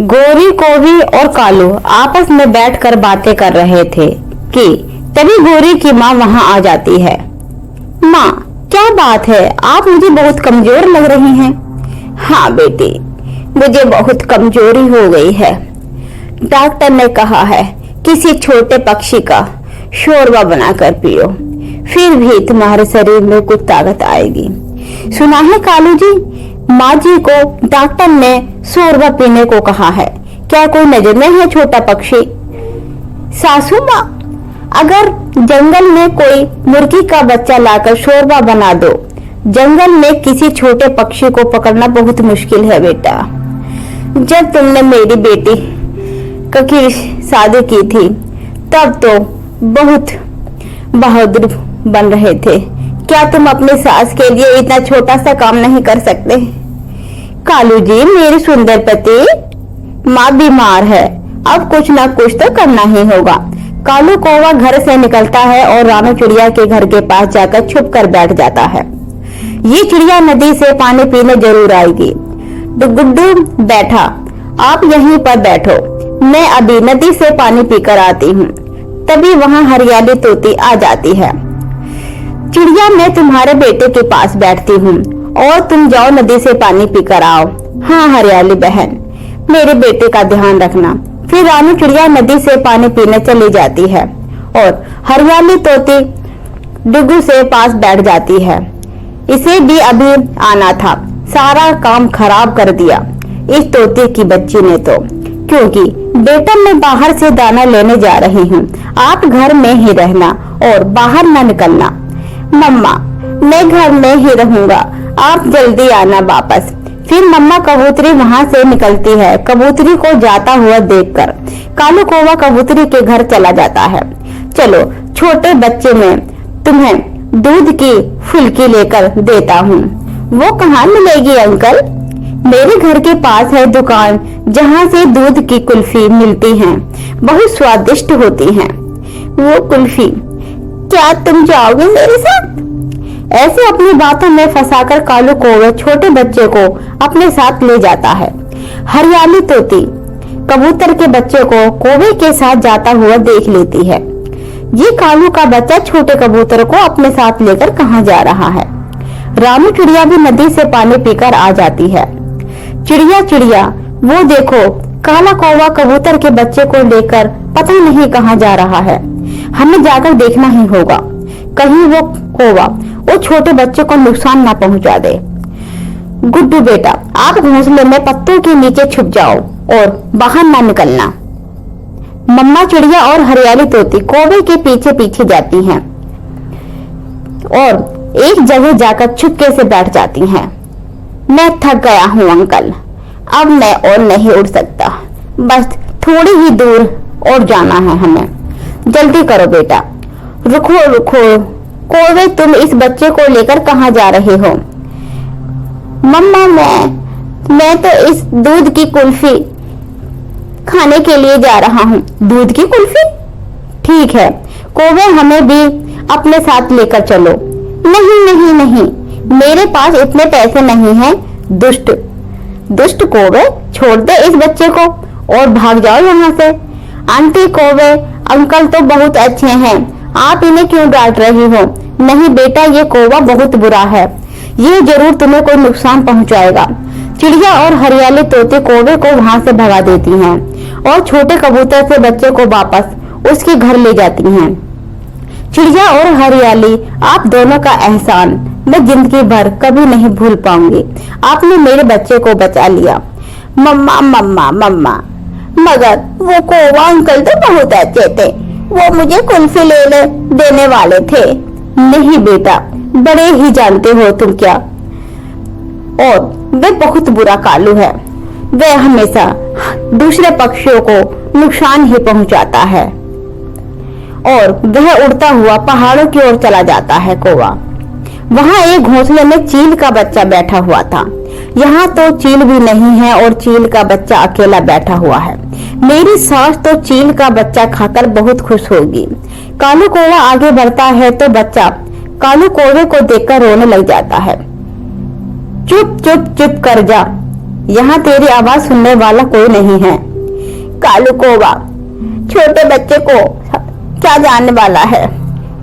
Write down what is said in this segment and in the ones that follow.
गोरी, कोवी और कालू आपस में बैठकर बातें कर रहे थे कि तभी गोरी की माँ वहां आ जाती है। माँ, क्या बात है, आप मुझे बहुत कमजोर लग रही हैं। हाँ बेटी, मुझे बहुत कमजोरी हो गई है। डॉक्टर ने कहा है किसी छोटे पक्षी का शोरबा बनाकर पियो, फिर भी तुम्हारे शरीर में कुछ ताकत आएगी। सुना है कालू जी, माँ जी को डॉक्टर ने शोरबा पीने को कहा है। क्या कोई नजर में है छोटा पक्षी? सासू माँ, अगर जंगल में कोई मुर्गी का बच्चा लाकर शोरबा बना दो, जंगल में किसी छोटे पक्षी को पकड़ना बहुत मुश्किल है बेटा। जब तुमने मेरी बेटी की शादी की थी तब तो बहुत बहादुर बन रहे थे, क्या तुम अपने सास के लिए इतना छोटा सा काम नहीं कर सकते? कालू जी, मेरी सुंदर पति, माँ बीमार है, अब कुछ ना कुछ तो करना ही होगा। कालू कौवा घर से निकलता है और रानू चिड़िया के घर के पास जाकर छुप कर बैठ जाता है। ये चिड़िया नदी से पानी पीने जरूर आएगी। गुड्डू बैठा, आप यहीं पर बैठो, मैं अभी नदी से पानी पीकर आती हूँ। तभी वहाँ हरियाली तोती आ जाती है। चिड़िया, मैं तुम्हारे बेटे के पास बैठती हूँ और तुम जाओ नदी से पानी पीकर आओ। हाँ हरियाली बहन, मेरे बेटे का ध्यान रखना। फिर रानू चिड़िया नदी से पानी पीने चली जाती है और हरियाली तोती डुगू से पास बैठ जाती है। इसे भी अभी आना था, सारा काम खराब कर दिया इस तोते की बच्ची ने तो। क्योंकि बेटा, मैं बाहर से दाना लेने जा रही हूँ, आप घर में ही रहना और बाहर न निकलना। मम्मा, मैं घर में ही रहूंगा, आप जल्दी आना वापस। फिर मम्मा कबूतरी वहां से निकलती है। कबूतरी को जाता हुआ देखकर कालू कौवा कबूतरी के घर चला जाता है। चलो छोटे बच्चे, मैं तुम्हें दूध की फुल्की लेकर देता हूँ। वो कहाँ मिलेगी अंकल? मेरे घर के पास है दुकान जहाँ से दूध की कुल्फी मिलती हैं, बहुत स्वादिष्ट होती हैं वो कुल्फी। क्या तुम जाओगे मेरे साथ? ऐसे अपनी बातों में फंसाकर कालू कौवे छोटे बच्चे को अपने साथ ले जाता है। हरियाली तोती कबूतर के बच्चे को कौवे के साथ जाता हुआ देख लेती है। ये कालू का बच्चा छोटे कबूतर को अपने साथ लेकर कहाँ जा रहा है? रानू चिड़िया भी नदी से पानी पीकर आ जाती है। चिड़िया चिड़िया, वो देखो, काला कौवा कबूतर के बच्चे को लेकर पता नहीं कहाँ जा रहा है। हमें जाकर देखना ही होगा, कहीं वो कौवा वो छोटे बच्चे को नुकसान ना पहुंचा दे। गुड्डू बेटा, आप घोंसले में पत्तों के नीचे छुप जाओ और बाहर ना निकलना। मम्मा चिड़िया और हरियाली तोती कौवे के पीछे पीछे जाती हैं और एक जगह जाकर चुपके से बैठ जाती हैं। मैं थक गया हूँ अंकल, अब मैं और नहीं उड़ सकता, बस थोड़ी ही दूर और जाना है हमें। जल्दी करो बेटा। रुको रुको कौवे, तुम इस बच्चे को लेकर कहाँ जा रहे हो? मम्मा, मैं तो इस दूध की कुल्फी खाने के लिए जा रहा हूँ। दूध की कुल्फी? ठीक है कौवे, हमें भी अपने साथ लेकर चलो। नहीं नहीं नहीं, मेरे पास इतने पैसे नहीं हैं। दुष्ट दुष्ट कौवे, छोड़ दे इस बच्चे को और भाग जाओ यहाँ से। आंटी कौवे, अंकल तो बहुत अच्छे हैं, आप इन्हें क्यों डांट रही हो? नहीं बेटा, ये कौवा बहुत बुरा है, ये जरूर तुम्हें कोई नुकसान पहुंचाएगा। चिड़िया और हरियाली तोते कौवे को वहां से भगा देती हैं और छोटे कबूतर से बच्चे को वापस उसके घर ले जाती हैं। चिड़िया और हरियाली, आप दोनों का एहसान मैं जिंदगी भर कभी नहीं भूल पाऊंगी। आपने मेरे बच्चे को बचा लिया। मम्मा मम्मा मम्मा, मगर वो कौवा अंकल तो बहुत अच्छे थे, वो मुझे कुल्फी ले देने वाले थे। नहीं बेटा, बड़े ही जानते हो तुम क्या, और वे बहुत बुरा कालू है, वे हमेशा दूसरे पक्षियों को नुकसान ही पहुंचाता है। और वह उड़ता हुआ पहाड़ों की ओर चला जाता है कौवा। वहां एक घोंसले में चील का बच्चा बैठा हुआ था। यहाँ तो चील भी नहीं है और चील का बच्चा अकेला बैठा हुआ है। मेरी सास तो चील का बच्चा खाकर बहुत खुश होगी। कालू कौवा आगे बढ़ता है तो बच्चा कालू कौवे को देखकर रोने लग जाता है। चुप चुप चुप कर जा, यहाँ तेरी आवाज सुनने वाला कोई नहीं है। कालू कौवा छोटे बच्चे को क्या जानने वाला है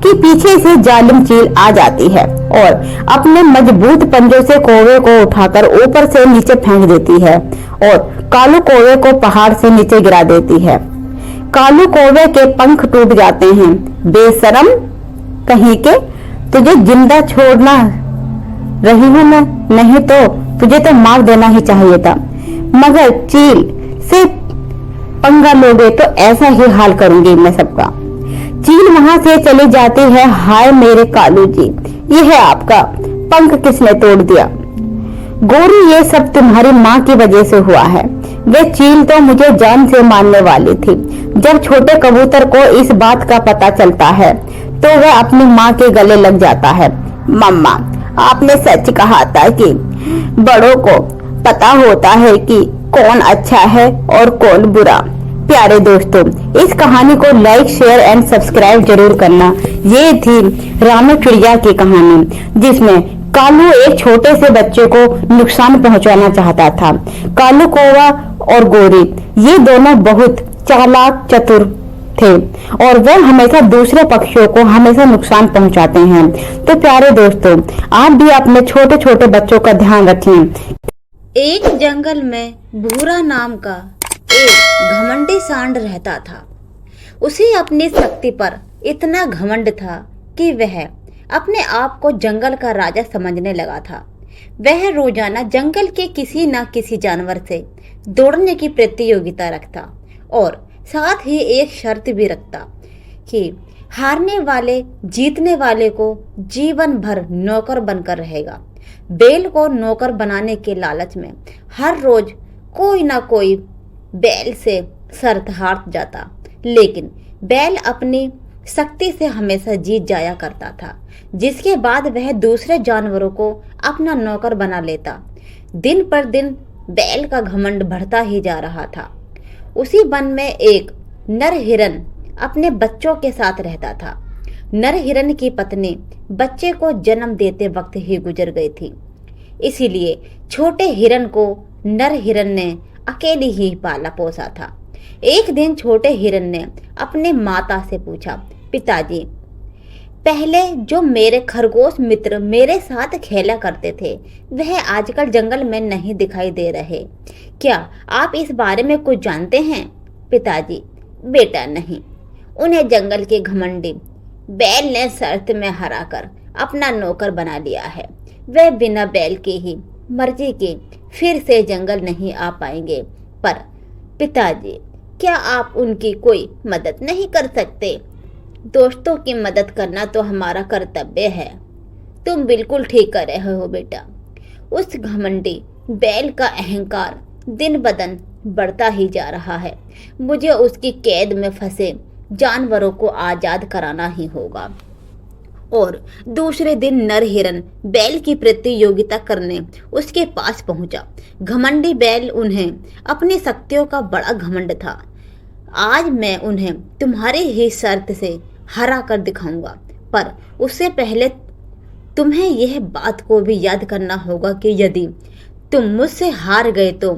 कि पीछे से जालिम चील आ जाती है और अपने मजबूत पंजों से कौवे को उठाकर ऊपर से नीचे फेंक देती है और कालू कौवे को पहाड़ से नीचे गिरा देती है। कालू कौवे के पंख टूट जाते हैं। बेशरम कहीं के, तुझे जिंदा छोड़ना रही हूं मैं, नहीं तो तुझे तो मार देना ही चाहिए था, मगर चील से पंगा लोगे तो ऐसा ही हाल करूंगी मैं सबका। चील वहां से चली जाती है। हाय मेरे कालू जी, ये है आपका पंख किसने तोड़ दिया? गोरी, ये सब तुम्हारी माँ की वजह से हुआ है। वे चील तो मुझे जान से मारने वाली थी। जब छोटे कबूतर को इस बात का पता चलता है तो वह अपनी माँ के गले लग जाता है। मम्मा, आपने सच कहा था कि बड़ों को पता होता है कि कौन अच्छा है और कौन बुरा। प्यारे दोस्तों, इस कहानी को लाइक, शेयर एंड सब्सक्राइब जरूर करना। ये थी रामू चिड़िया की कहानी, जिसमें कालू एक छोटे से बच्चे को नुकसान पहुंचाना चाहता था। कालू कौवा और गोरी ये दोनों बहुत चालाक चतुर थे और वे हमेशा दूसरे पक्षियों को हमेशा नुकसान पहुंचाते हैं। तो प्यारे दोस्तों, आप भी अपने छोटे छोटे बच्चों का ध्यान रखें। एक जंगल में भूरा नाम का एक घमंडी सांड रहता था। उसे अपनी शक्ति पर इतना घमंड था कि वह अपने आप को जंगल का राजा समझने लगा था। वह रोजाना जंगल के किसी न किसी जानवर से दौड़ने की प्रतियोगिता रखता और साथ ही एक शर्त भी रखता कि हारने वाले जीतने वाले को जीवन भर नौकर बनकर रहेगा। बैल को नौकर बनाने के लालच में हर रोज कोई ना कोई बैल से शर्त हार जाता, लेकिन बैल अपनी शक्ति से हमेशा जीत जाया करता था, जिसके बाद वह दूसरे जानवरों को अपना नौकर बना लेता। दिन पर दिन बैल का घमंड बढ़ता ही जा रहा था। उसी वन में एक नर हिरन अपने बच्चों के साथ रहता था। नर हिरन की पत्नी बच्चे को जन्म देते वक्त ही गुजर गई थी, इसीलिए छोटे हिरन को नर हिरन ने अकेली ही पाला पोसा था। एक दिन छोटे हिरन ने अपने माता से पूछा, पिताजी, पहले जो मेरे खरगोश मित्र मेरे साथ खेला करते थे वह आजकल जंगल में नहीं दिखाई दे रहे, क्या आप इस बारे में कुछ जानते हैं? पिताजी, बेटा नहीं, उन्हें जंगल के घमंडी बैल ने शर्त में हराकर अपना नौकर बना लिया है। वे बिना बैल की ही मर्जी के फिर से जंगल नहीं आ पाएंगे। पर पिताजी, क्या आप उनकी कोई मदद नहीं कर सकते? दोस्तों की मदद करना तो हमारा कर्तव्य है। तुम बिल्कुल ठीक कर रहे हो बेटा। उस घमंडी बैल का अहंकार दिन ब दिन बढ़ता ही जा रहा है। मुझे उसकी कैद में फंसे जानवरों को आजाद कराना ही होगा। और दूसरे दिन नर हिरन बैल की प्रतियोगिता करने उसके पास पहुंचा। घमंडी बैल उन्हें अपनी शक्तियों का बड़ा घमंड था। आज मैं उन्हें तुम्हारी ही शर्त से हरा कर दिखाऊंगा, पर उससे पहले तुम्हें यह बात को भी याद करना होगा कि यदि तुम मुझसे हार गए तो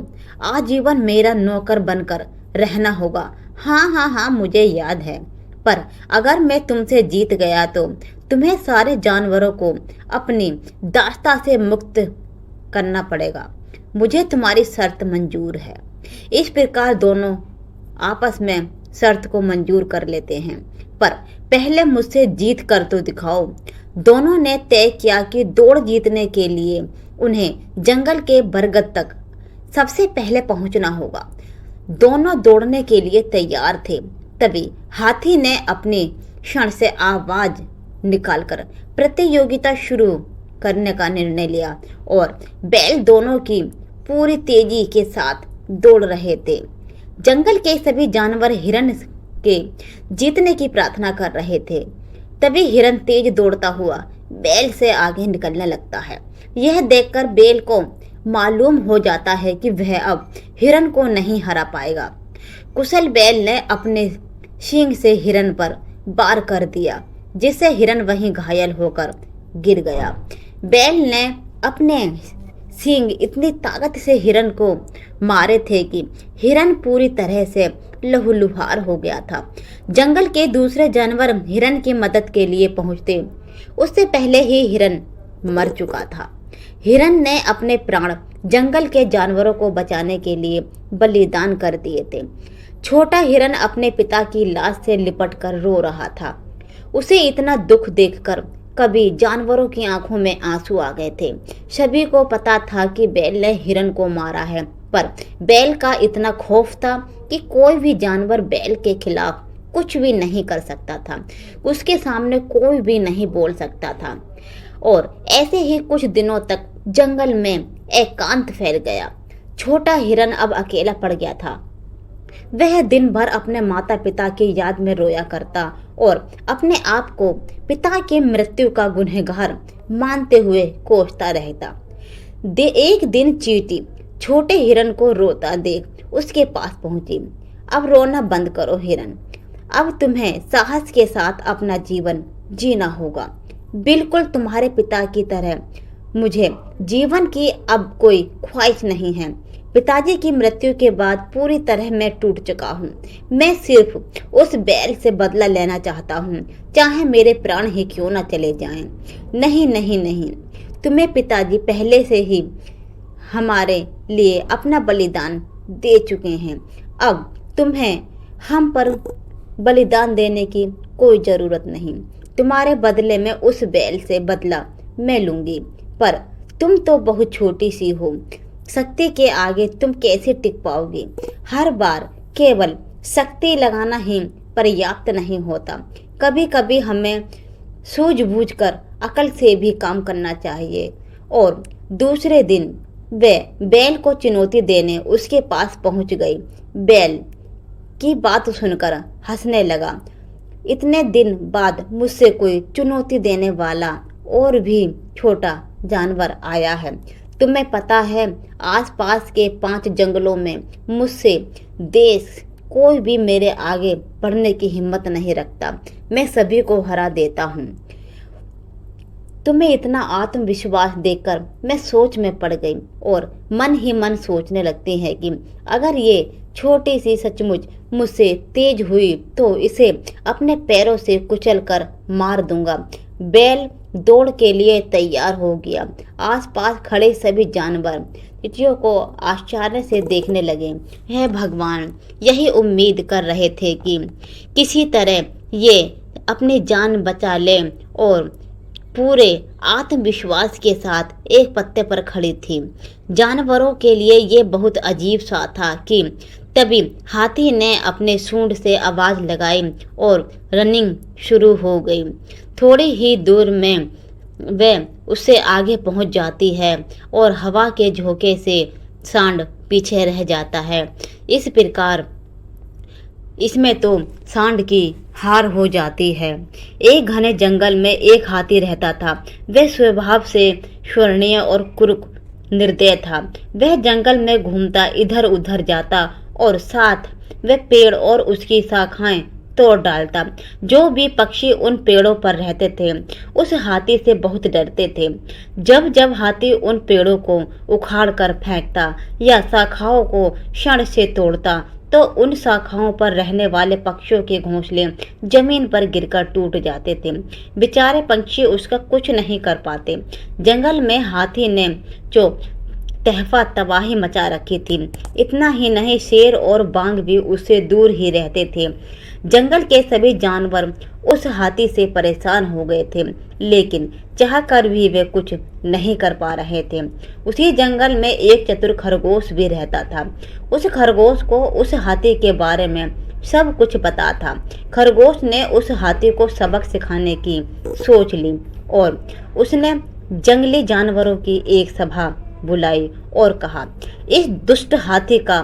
आजीवन मेरा नौकर बनकर रहना होगा। हाँ, मुझे याद है। पर अगर मैं तुमसे जीत गया तो तुम्हें सारे जानवरों को अपनी दास्ता से मुक्त करना पड़ेगा। मुझे तुम्हारी शर्त मंजूर है। इस प्रकार दोनों आपस में शर्त को मंजूर कर लेते हैं, पर पहले मुझसे जीत कर तो दिखाओ। दोनों ने तय किया कि दौड़ जीतने के लिए उन्हें जंगल के बरगद तक सबसे पहले पहुंचना होगा। दोनों दौड़ने के लिए तैयार थे। तभी हाथी ने अपने क्षण से आवाज निकालकर प्रतियोगिता शुरू करने का निर्णय लिया और बैल दोनों की पूरी तेजी के साथ दौड़ रहे थे। जंगल के सभी जानवर हिरन के जीतने की प्रार्थना कर रहे थे। तभी हिरन तेज दौड़ता हुआ बैल से आगे निकलने लगता है। यह देखकर बैल को मालूम हो जाता है कि वह अब हिरन को नहीं हरा पाएगा। कुशल बैल ने अपने सींग से हिरन पर वार कर दिया, जिससे हिरन वहीं घायल होकर गिर गया। बैल ने अपने सींग इतनी ताकत से हिरन को मारे थे कि हिरन पूरी तरह से लहूलुहान हो गया था। जंगल के दूसरे जानवर हिरन की मदद के लिए पहुंचते उससे पहले ही हिरन मर चुका था। हिरन ने अपने प्राण जंगल के जानवरों को बचाने के लिए बलिदान कर दिए थे। छोटा हिरन अपने पिता की लाश से लिपटकर रो रहा था। उसे इतना दुख देखकर कभी जानवरों की आंखों में आंसू आ गए थे। सभी को पता था कि बैल ने हिरन को मारा है, पर बैल का इतना खौफ था कि कोई भी जानवर बैल के खिलाफ कुछ भी नहीं कर सकता था। उसके सामने कोई भी नहीं बोल सकता था। और ऐसे ही कुछ दिनों तक जंगल में एकांत फैल गया। छोटा हिरन अब अकेला पड़ गया था। वह दिन भर अपने माता पिता की याद में रोया करता और अपने आप को पिता की मृत्यु का गुनहगार मानते हुए कोसता रहता। एक दिन चींटी छोटे हिरन को रोता देख उसके पास पहुंची। अब रोना बंद करो हिरन, अब तुम्हें साहस के साथ अपना जीवन जीना होगा। बिल्कुल तुम्हारे पिता की तरह मुझे जीवन की अब कोई ख्वाहिश नहीं है। पिताजी की मृत्यु के बाद पूरी तरह मैं टूट चुका हूँ। मैं सिर्फ उस बैल से बदला लेना चाहता हूँ, चाहे मेरे प्राण ही क्यों न चले जाएं। नहीं नहीं नहीं, तुम्हें पिताजी पहले से ही हमारे लिए अपना बलिदान दे चुके हैं। अब तुम्हें हम पर बलिदान देने की कोई जरूरत नहीं। तुम्हारे बदले में उस बैल से बदला मैं लूंगी, पर तुम तो बहुत छोटी सी हो। शक्ति के आगे तुम कैसे टिक पाओगी? हर बार केवल शक्ति लगाना ही पर्याप्त नहीं होता। कभी कभी हमें सूझबूझकर अकल से भी काम करना चाहिए। और दूसरे दिन वे बैल को चुनौती देने उसके पास पहुंच गई। बैल की बात सुनकर हंसने लगा। इतने दिन बाद मुझसे कोई चुनौती देने वाला और भी छोटा जानवर आया है। तुम्हें पता है, आसपास के 5 जंगलों में मुझसे देश कोई भी मेरे आगे बढ़ने की हिम्मत नहीं रखता। मैं सभी को हरा देता हूँ। तुम्हें इतना आत्मविश्वास देखकर मैं सोच में पड़ गई और मन ही मन सोचने लगती है कि अगर ये छोटी सी सचमुच मुझसे तेज हुई तो इसे अपने पैरों से कुचलकर मार दूंगा। बैल दौड़ के लिए तैयार हो गया। आसपास खड़े सभी जानवर चिड़ियों को आश्चर्य से देखने लगे। हे भगवान, यही उम्मीद कर रहे थे कि किसी तरह ये अपनी जान बचा ले, और पूरे आत्मविश्वास के साथ एक पत्ते पर खड़ी थी। जानवरों के लिए ये बहुत अजीब सा था कि तभी हाथी ने अपने सूंड से आवाज लगाई और रनिंग शुरू हो गई। थोड़ी ही दूर में वह उससे आगे पहुंच जाती है और हवा के झोंके से सांड पीछे रह जाता है। इस प्रकार इसमें तो सांड की हार हो जाती है। एक घने जंगल में एक हाथी रहता था। वह स्वभाव से स्वर्णीय और क्रूर निर्दय था। वह जंगल में घूमता इधर उधर जाता और साथ वह पेड़ और उसकी शाखाएं तोड़ डालता। जो भी पक्षी उन पेड़ों पर रहते थे उस हाथी से बहुत डरते थे। जब जब हाथी उन पेड़ों को उखाड़ कर फेंकता या शाखाओं को क्षण से तोड़ता तो उन शाखाओं पर रहने वाले पक्षियों के घोंसले जमीन पर गिरकर टूट जाते थे। बेचारे पंछी उसका कुछ नहीं कर पाते। जंगल में हाथी ने जो तहफा तबाही मचा रखी थी। इतना ही नहीं, शेर और बाघ भी उससे दूर ही रहते थे। जंगल के सभी जानवर उस हाथी से परेशान हो गए थे, लेकिन चाहकर भी वे कुछ नहीं कर पा रहे थे। उसी जंगल में एक चतुर खरगोश भी रहता था। उस खरगोश को उस हाथी के बारे में सब कुछ पता था। खरगोश ने उस हाथी को सबक सिखाने की सोच ली और उसने जंगली जानवरों की एक सभा बुलाई और कहा, इस दुष्ट हाथी का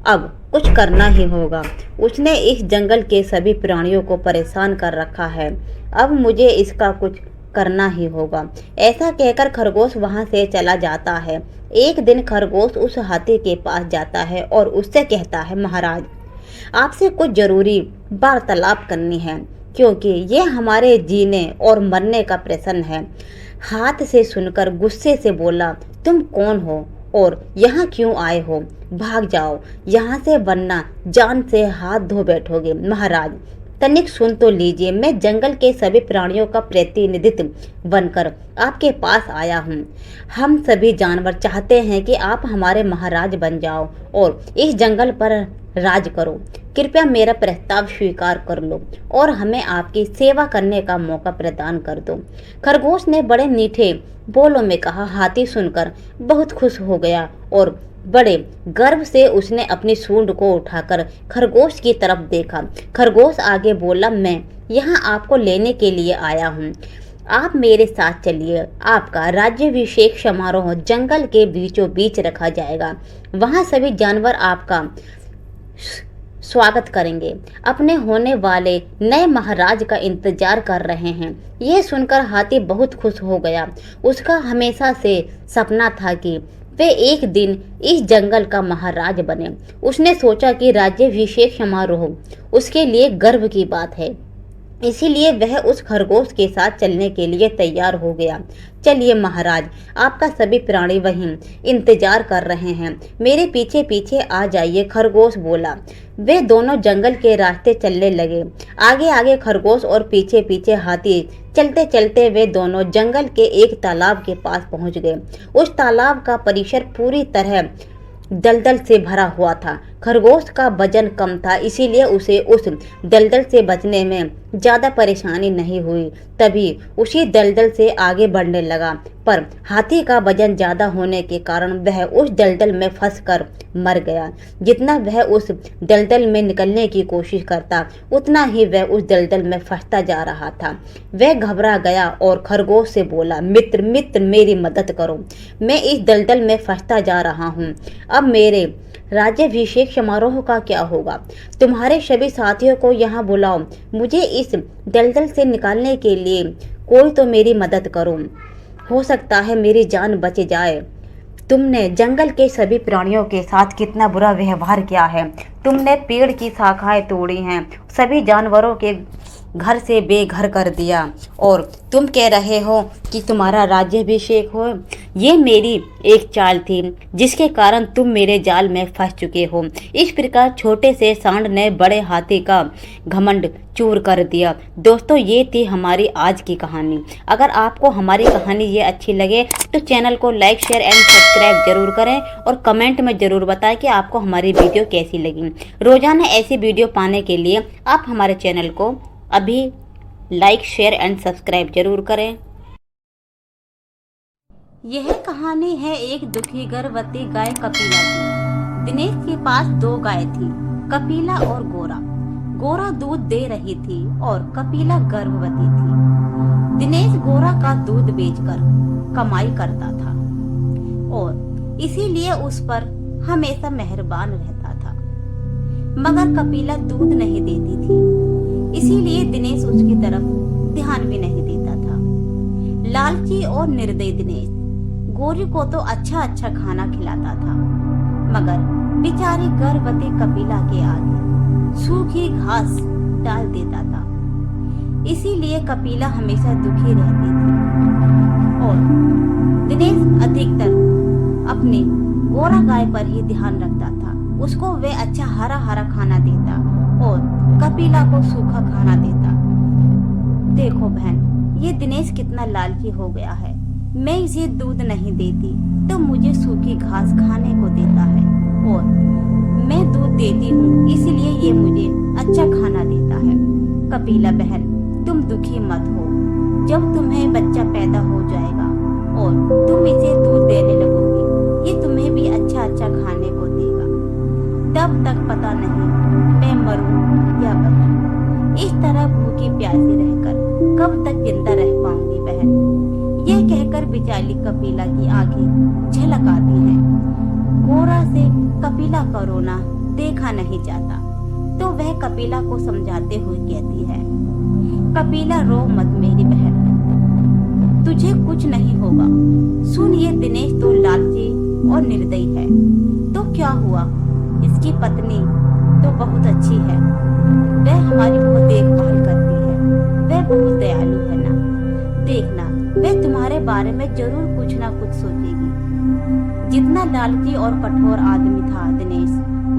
अब कुछ करना ही होगा। उसने इस जंगल के सभी प्राणियों को परेशान कर रखा है। अब मुझे इसका कुछ करना ही होगा। ऐसा कहकर खरगोश वहां से चला जाता है। एक दिन खरगोश उस हाथी के पास जाता है और उससे कहता है, महाराज, आपसे कुछ जरूरी वार्तालाप करनी है, क्योंकि ये हमारे जीने और मरने का प्रश्न है। हाथ से सुनकर गुस्से से बोला, तुम कौन हो और यहाँ क्यों आए हो? भाग जाओ यहाँ से, वरना जान से हाथ धो बैठोगे। महाराज तनिक सुन तो लीजिए, मैं जंगल के सभी प्राणियों का प्रतिनिधित्व बनकर आपके पास आया हूँ। हम सभी जानवर चाहते हैं कि आप हमारे महाराज बन जाओ और इस जंगल पर राज करो। कृपया मेरा प्रस्ताव स्वीकार कर लो और हमें आपकी सेवा करने का मौका प्रदान कर दो। खरगोश ने बड़े मीठे बोलों में कहा। हाथी सुनकर बहुत खुश हो गया और बड़े गर्व से उसने अपनी सूंड को उठाकर खरगोश की तरफ देखा। खरगोश आगे बोला, मैं यहाँ आपको लेने के लिए आया हूँ। आप मेरे साथ चलिए। आपका राज्याभिषेक समारोह जंगल के बीचों बीच रखा जाएगा। वहाँ सभी जानवर आपका स्वागत करेंगे। अपने होने वाले नए महाराज का इंतजार कर रहे हैं। यह सुनकर हाथी बहुत खुश हो गया। उसका हमेशा से सपना था कि वे एक दिन इस जंगल का महाराज बने। उसने सोचा कि राज्याभिषेक समारोह उसके लिए गर्व की बात है, इसीलिए वह उस खरगोश के साथ चलने के लिए तैयार हो गया। चलिए महाराज, आपका सभी प्राणी वहीं इंतजार कर रहे हैं। मेरे पीछे पीछे आ जाइए, खरगोश बोला। वे दोनों जंगल के रास्ते चलने लगे। आगे आगे खरगोश और पीछे पीछे हाथी। चलते चलते वे दोनों जंगल के एक तालाब के पास पहुंच गए। उस तालाब का परिसर पूरी तरह दलदल से भरा हुआ था। खरगोश का वजन कम था, इसीलिए उसे उस दलदल से बचने में ज़्यादा परेशानी नहीं हुई। तभी उसी दलदल से आगे बढ़ने लगा, पर हाथी का वजन ज़्यादा होने के कारण वह उस दलदल में फंसकर मर गया। जितना वह उस दलदल में निकलने की कोशिश करता, उतना ही वह उस दलदल में फंसता जा रहा था। वह घबरा गया और खरगोश से बोला, मित्र मित्र मेरी मदद करो, मैं इस दलदल में फंसता जा रहा हूँ। अब मेरे राज्याभिषेक समारोह का क्या होगा? तुम्हारे सभी साथियों को यहाँ बुलाओ। मुझे इस दलदल से निकालने के लिए कोई तो मेरी मदद करो। हो सकता है मेरी जान बच जाए। तुमने जंगल के सभी प्राणियों के साथ कितना बुरा व्यवहार किया है। तुमने पेड़ की शाखाएं तोड़ी हैं, सभी जानवरों के घर से बेघर कर दिया और तुम कह रहे हो कि तुम्हारा राज्याभिषेक हो। ये मेरी एक चाल थी जिसके कारण तुम मेरे जाल में फंस चुके हो। इस प्रकार छोटे से सांड ने बड़े हाथी का घमंड चूर कर दिया। दोस्तों, ये थी हमारी आज की कहानी। अगर आपको हमारी कहानी ये अच्छी लगे तो चैनल को लाइक शेयर एंड सब्सक्राइब जरूर करें और कमेंट में ज़रूर बताएं कि आपको हमारी वीडियो कैसी लगी। रोजाना ऐसी वीडियो पाने के लिए आप हमारे चैनल को अभी लाइक शेयर एंड सब्सक्राइब जरूर करें। यह कहानी है एक दुखी गर्भवती गाय कपिला की। दिनेश के पास 2 गाय थी, कपिला और गोरा। गोरा दूध दे रही थी और कपिला गर्भवती थी। दिनेश गोरा का दूध बेचकर कमाई करता था और इसीलिए उस पर हमेशा मेहरबान रहता था, मगर कपिला दूध नहीं देती थी, इसीलिए दिनेश उसकी तरफ ध्यान भी नहीं देता था। लालची और निर्दयी दिनेश गोरी को तो अच्छा अच्छा खाना खिलाता था, मगर बेचारी गर्भवती कपिला के आगे सूखी घास डाल देता था। इसीलिए कपिला हमेशा दुखी रहती थी और दिनेश अधिकतर अपने गोरा गाय पर ही ध्यान रखता था। उसको वे अच्छा हरा हरा खाना देता और कपिला को सूखा खाना देता। देखो बहन, ये दिनेश कितना लालची हो गया है। मैं इसे दूध नहीं देती तो मुझे सूखी घास खाने को देता है और मैं दूध देती हूँ इसलिए ये मुझे अच्छा खाना देता है। कपिला बहन, तुम दुखी मत हो। जब तुम्हें बच्चा पैदा हो जाएगा और तुम इसे दूध देने लगोगी, ये तुम्हें भी अच्छा अच्छा खाने को देगा। तब तक पता नहीं मैं मरूं या बचूं। इस तरह भूखी प्यासी रहकर कब तक जिंदा रह पाऊंगी बहन? यह कहकर बेचारी कपिला की आंखें झलक आती हैं। गोरा से कपिला का रोना देखा नहीं जाता, तो वह कपिला को समझाते हुए कहती है, कपिला रो मत मेरी बहन, तुझे कुछ नहीं होगा। सुन, ये दिनेश तो लालची और निर्दयी है, तो क्या हुआ? इसकी पत्नी तो बहुत अच्छी है, वह हमारी बहुत देखभाल करती है, वह बहुत दयालु है ना। देखना वह तुम्हारे बारे में जरूर कुछ ना कुछ सोचेगी। जितना लालची और कठोर आदमी था दिनेश,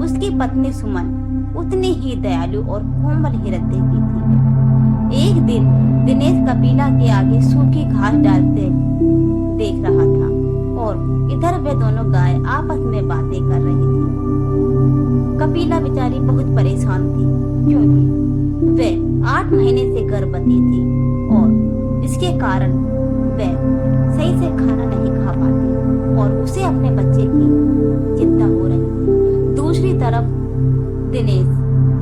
उसकी पत्नी सुमन उतनी ही दयालु और कोमल हृदय की थी। एक दिन दिनेश कपिला के आगे सूखी घास डालते देख रहा था और इधर वे दोनों गाय आपस में बातें कर रही थी। कपिला बेचारी बहुत परेशान थी क्योंकि वे 8 महीने से गर्भवती थी और इसके कारण वे सही से खाना नहीं खा पाती और उसे अपने बच्चे की चिंता हो रही थी। दूसरी तरफ दिनेश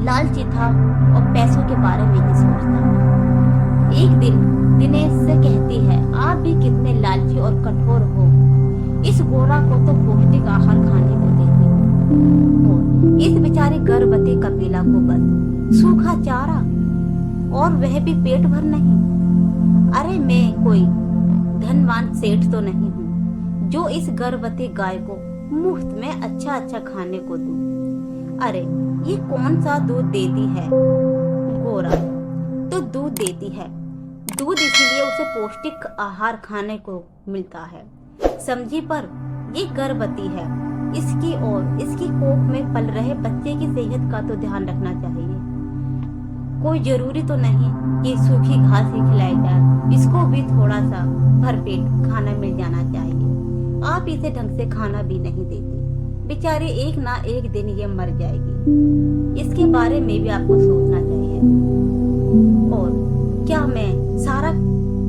लालची था और पैसों के बारे में ही सोचता था। एक दिन दिनेश से कहती है, आप भी कितने लालची और कठोर हो। इस गोरा को तो पौष्टिक आहार खाने को देती और इस बेचारी गर्भवती कपिला को बस सूखा चारा और वह भी पेट भर नहीं। अरे मैं कोई धनवान सेठ तो नहीं हूँ जो इस गर्भवती गाय को मुफ्त में अच्छा अच्छा खाने को दूं। अरे ये कौन सा दूध देती है? गोरा तो दूध देती है, दूध इसलिए उसे पौष्टिक आहार खाने को मिलता है समझी, पर ये गर्भवती है, इसकी और इसकी कोख में पल रहे बच्चे की सेहत का तो ध्यान रखना चाहिए। कोई जरूरी तो नहीं कि सूखी घास ही खिलाई जाए, इसको भी थोड़ा सा भरपेट खाना मिल जाना चाहिए। आप इसे ढंग से खाना भी नहीं देती, बेचारी एक ना एक दिन ये मर जाएगी। इसके बारे में भी आपको सोचना चाहिए। और क्या मैं सारा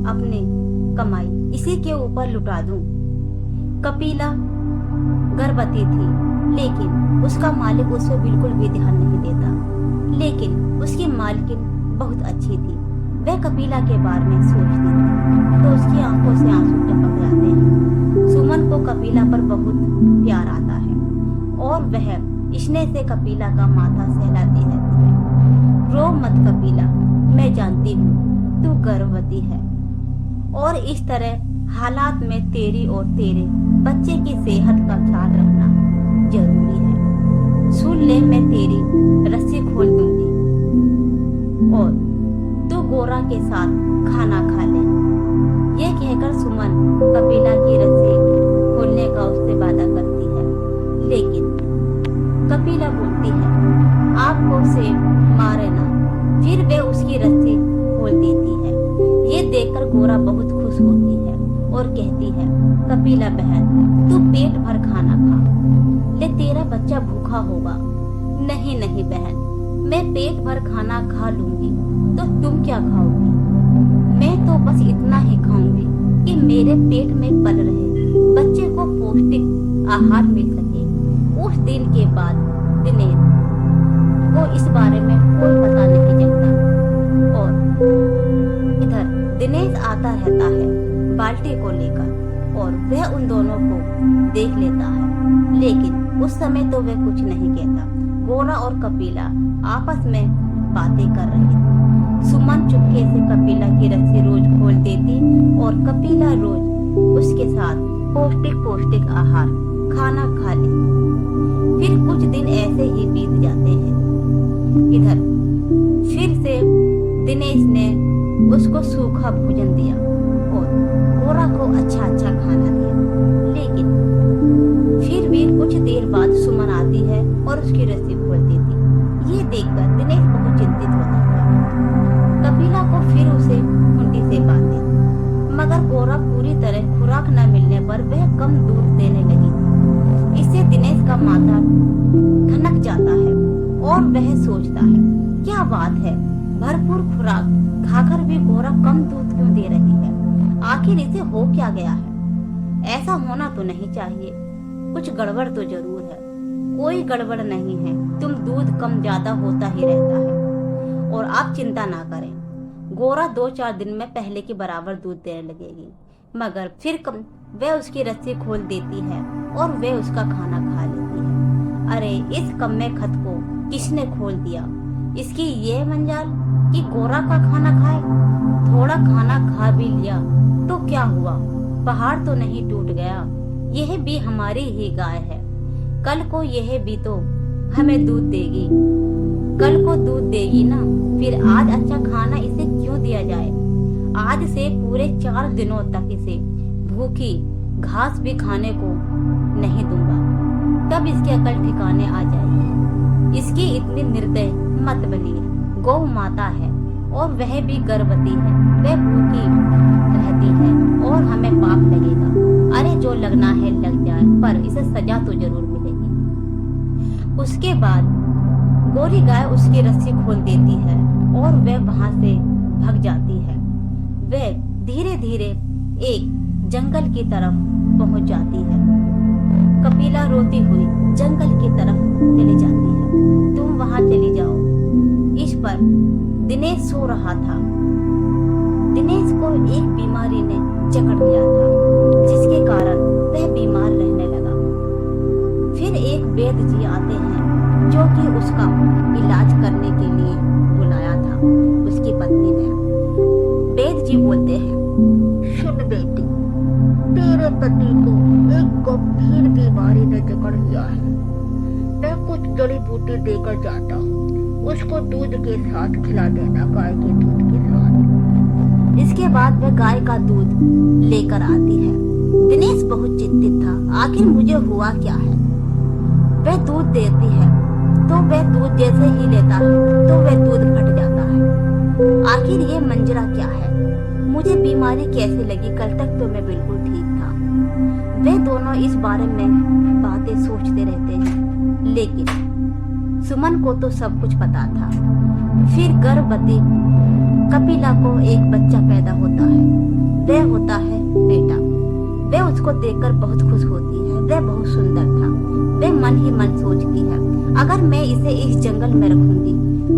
अपनी कमाई इसी के ऊपर लुटा दूं? कपिला गर्भवती थी लेकिन उसका मालिक उस पर बिल्कुल भी ध्यान नहीं देता, लेकिन उसकी मालकिन बहुत अच्छी थी। वह कपिला के बारे में सोचती थी तो उसकी आंखों से आंसू टपक जाते हैं। सुमन को कपिला पर बहुत प्यार आता है और वह स्नेह से कपिला का माथा सहलाती रहती है। रो मत कपिला, मैं जानती हूँ तू गर्भवती है और इस तरह हालात में तेरी और तेरे बच्चे की सेहत का ख्याल रखना जरूरी है। सुन ले, मैं तेरी रस्सी खोल दूंगी और तू गोरा के साथ खाना खा ले। यह कहकर सुमन कपिला की रस्सी खोलने का उससे वादा करती है, लेकिन कपिला बोलती है आपको उसे मारे ना। फिर वे उसकी रस्सी खोल देती है। ये देखकर गोरा बहुत खुश होती है और कहती है कपिला बहन, तू पेट भर खाना खा ले, तेरा बच्चा भूखा होगा। नहीं नहीं बहन, मैं पेट भर खाना खा लूंगी तो तुम क्या खाओगी? मैं तो बस इतना ही खाऊंगी कि मेरे पेट में पल रहे बच्चे को पौष्टिक आहार मिल सके। उस दिन के बाद दिनेश को इस बारे में कोई पता नहीं चलता और इधर दिनेश आता रहता है बाल्टी को लेकर और वह उन दोनों को देख लेता है, लेकिन उस समय तो वह कुछ नहीं कहता। गोरा और कपिला आपस में बातें कर रहे थे। सुमन चुपके से कपिला की रस्सी रोज खोल देती और कपिला रोज उसके साथ पौष्टिक आहार खाना खा लेती। फिर कुछ दिन ऐसे ही बीत जाते हैं। इधर फिर से दिनेश ने उसको सूखा भोजन दिया और गोरा को अच्छा खाना दिया, लेकिन फिर भी कुछ देर बाद सुमन आती है और उसकी रस्सी खोल देती। ये देखकर दिनेश बहुत चिंतित होता था। कपिला को फिर उसे खूंटी से बांध देती, मगर गोरा पूरी तरह खुराक न मिलने पर वह कम दूध देने लगी थी। इससे दिनेश का माथा ठनक जाता है और वह सोचता है क्या बात है, भरपूर खुराक खाकर भी गोरा कम दूध क्यों दे रही है? आखिर इसे हो क्या गया है? ऐसा होना तो नहीं चाहिए, कुछ गड़बड़ तो जरूर है। कोई गड़बड़ नहीं है, तुम दूध कम ज्यादा होता ही रहता है और आप चिंता ना करें। गोरा 2-4 दिन में पहले के बराबर दूध देने लगेगी। मगर फिर वह उसकी रस्सी खोल देती है और वह उसका खाना खा लेती है। अरे इस कम्मे खत को किसने खोल दिया? इसकी ये मंजाल कि गोरा का खाना खाए। थोड़ा खाना खा भी लिया तो क्या हुआ, पहाड़ तो नहीं टूट गया। यह भी हमारी ही गाय है, कल को यह भी तो हमें दूध देगी, कल को दूध देगी ना। फिर आज अच्छा खाना इसे क्यों दिया जाए? आज से पूरे 4 दिनों तक इसे भूखी घास भी खाने को नहीं दूंगा, तब इसकी अकल ठिकाने आ जाएगी। इसकी इतनी निर्दय मत बनिए। गौ माता है और वह भी गर्भवती है, वह भूखी रहती है और हमें पाप लगेगा। अरे जो लगना है लग जाए, पर इसे सजा तो जरूर मिलेगी। उसके बाद गोरी गाय उसकी रस्सी खोल देती है और वह वहां से भाग जाती है। वह धीरे धीरे एक जंगल की तरफ पहुंच जाती है। कपिला रोती हुई जंगल की तरफ चली जाती है। तुम वहां चली जाओ। इस पर दिनेश सो रहा था। दिनेश को एक बीमारी ने जकड़ लिया था, जिसके कारण वह बीमार रहने लगा। फिर एक वैद्य जी आते हैं, जो कि उसका इलाज करने के लिए बुलाया था उसकी पत्नी ने। वैद्य जी बोलते हैं, सुन बेटी, तेरे पति को एक गंभीर बीमारी ने जकड़ लिया है। मैं कुछ जड़ी बूटी देकर जाता हूँ, उसको दूध के साथ खिला देना, गाय के दूध के साथ। इसके बाद वह गाय का दूध लेकर आती है। दिनेश बहुत चिंतित था, आखिर मुझे हुआ क्या है। वह दूध देती है तो वह दूध जैसे ही लेता है तो वह दूध फट जाता है। आखिर ये मंजरा क्या है, मुझे बीमारी कैसे लगी, कल तक तो मैं बिल्कुल ठीक था। वे दोनों इस बारे में बातें सोचते रहते हैं, लेकिन सुमन को तो सब कुछ पता था। फिर गर्भवती कपिला को एक बच्चा पैदा होता है। वह होता है बेटा। वह उसको देखकर बहुत खुश होती है। वह बहुत सुंदर था। वह मन ही मन सोचती है, अगर मैं इसे इस जंगल में रखूंगी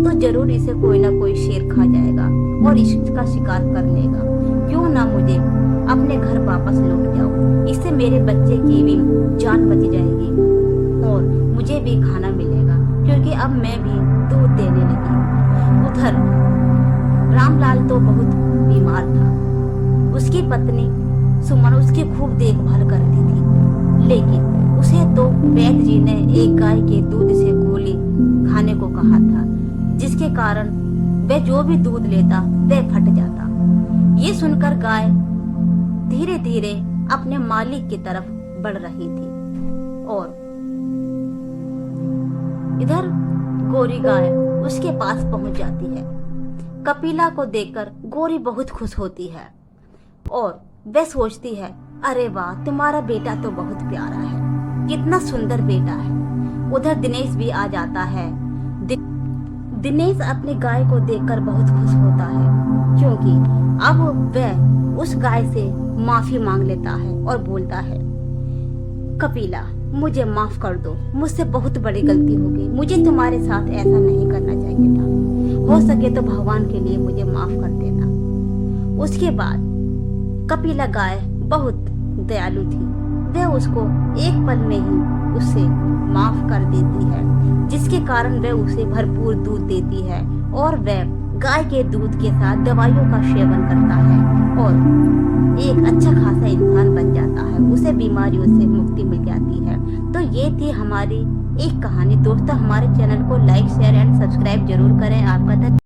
तो जरूर इसे कोई ना कोई शेर खा जाएगा और इसका शिकार कर लेगा। क्यों ना मुझे अपने घर वापस लौट जाऊं, इससे मेरे बच्चे की भी जान बच जाएगी और मुझे भी खाना मिलेगा, क्योंकि अब मैं भी दूध देने लगी। उधर रामलाल तो बहुत बीमार था। उसकी पत्नी सुमन उसकी खूब देखभाल करती थी, लेकिन उसे तो वैद्य जी ने एक गाय के दूध से गोली खाने को कहा था, जिसके कारण वह जो भी दूध लेता वह फट जाता। ये सुनकर गाय धीरे धीरे अपने मालिक की तरफ बढ़ रही थी और इधर गोरी गाय उसके पास पहुंच जाती है। कपिला को देखकर गोरी बहुत खुश होती है और वह सोचती है, अरे वाह, तुम्हारा बेटा तो बहुत प्यारा है, कितना सुंदर बेटा है। उधर दिनेश भी आ जाता है। दिनेश अपनी गाय को देखकर बहुत खुश होता है, क्योंकि अब वह उस गाय से माफी मांग लेता है और बोलता है, कपिला, मुझे माफ कर दो, मुझसे बहुत बड़ी गलती हो गई, मुझे तुम्हारे साथ ऐसा नहीं करना चाहिए था। हो सके तो भगवान के लिए मुझे माफ कर देना। उसके बाद कपिला गाय बहुत दयालु थी। वह उसको एक पल में ही उससे माफ कर देती है, जिसके कारण वह उसे भरपूर दूध देती है और वह गाय के दूध के साथ दवाइयों का सेवन करता है और एक अच्छा खासा इंसान बन जाता है। उसे बीमारियों से मुक्ति मिल जाती है। तो ये थी हमारी एक कहानी। दोस्तों, हमारे चैनल को लाइक, शेयर एंड सब्सक्राइब जरूर करें। आपका